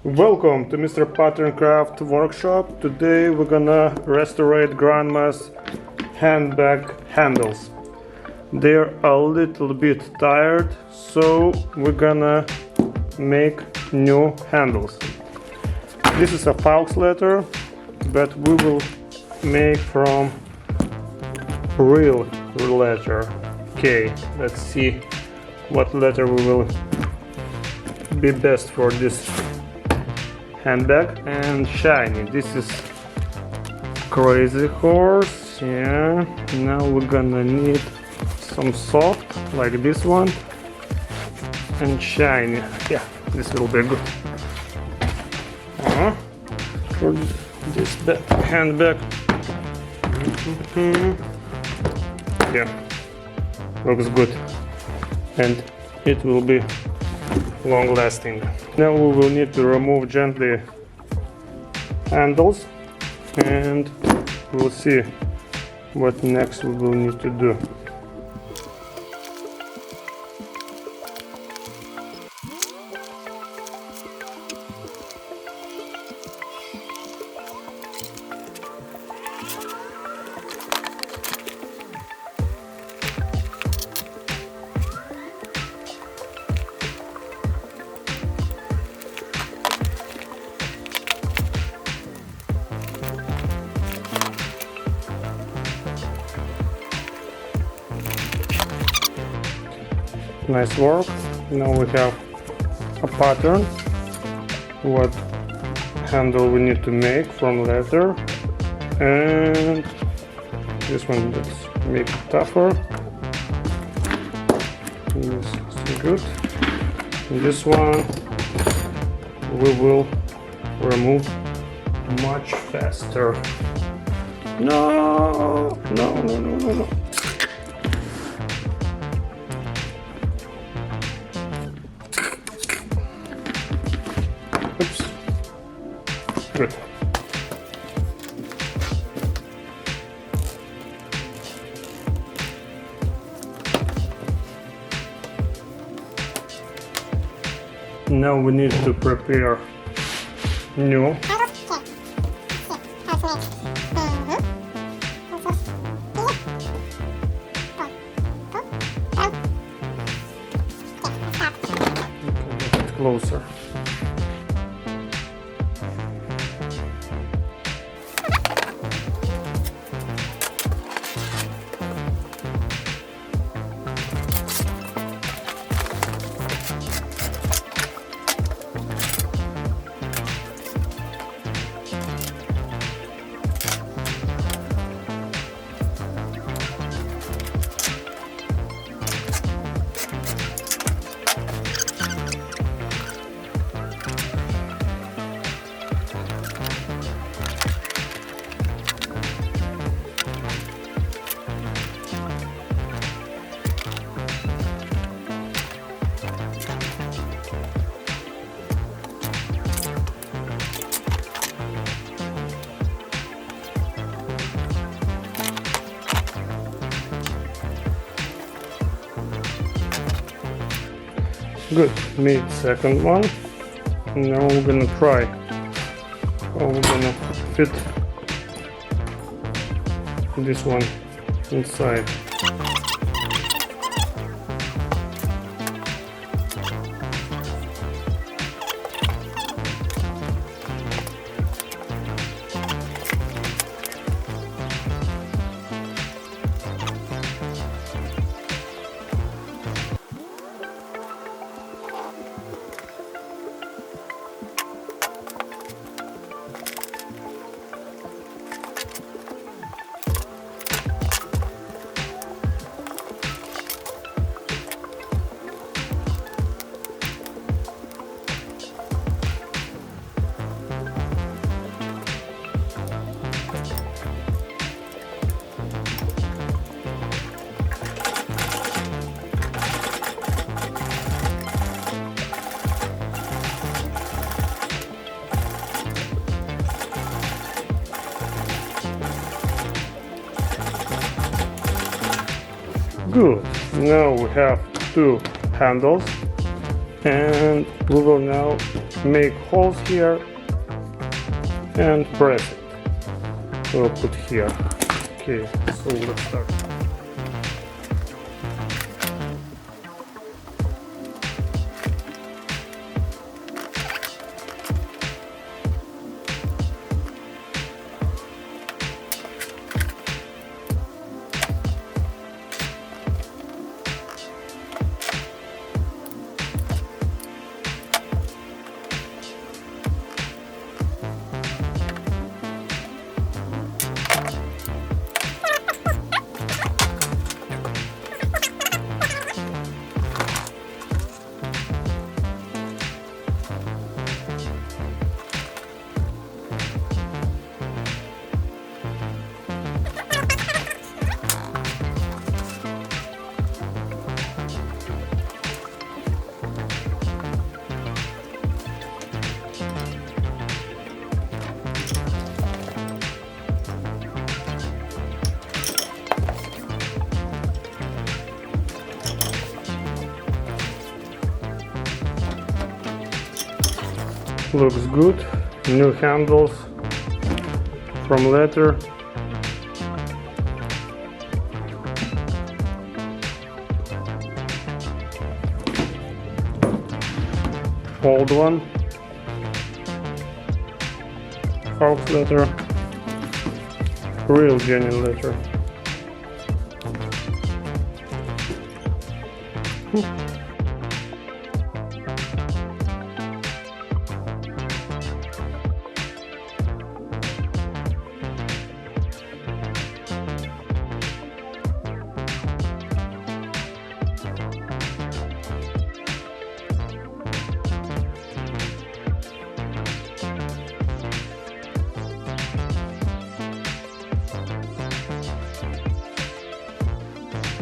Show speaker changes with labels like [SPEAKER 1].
[SPEAKER 1] Welcome to Mr. Pattern Craft workshop. Today we're gonna restorate grandma's handbag handles. They're a little bit tired, so we're gonna make new handles. This is a Faux letter, but we will make from real letter K. Let's see what letter we will be best for this handbag. And shiny, this is Crazy Horse. Yeah, now we're gonna need some soft like this one, and shiny. Yeah, this will be good for this handbag. Yeah, looks good, and it will be long lasting. Now we will need to remove gently handles, and we'll see what next we will need to do. Nice work. Now we have a pattern, what handle we need to make from leather, and this one, let's make it tougher. This is good. And this one we will remove much faster. No. Oops. Good. Now we need to prepare new. Closer. Good, made second one. Now we're gonna try how we're gonna fit this one inside. Good. Now we have two handles. And we will now make holes here and press it. We'll put here. Okay, so let's start. Looks good. New handles from leather. Old one. Half leather. Real genuine leather.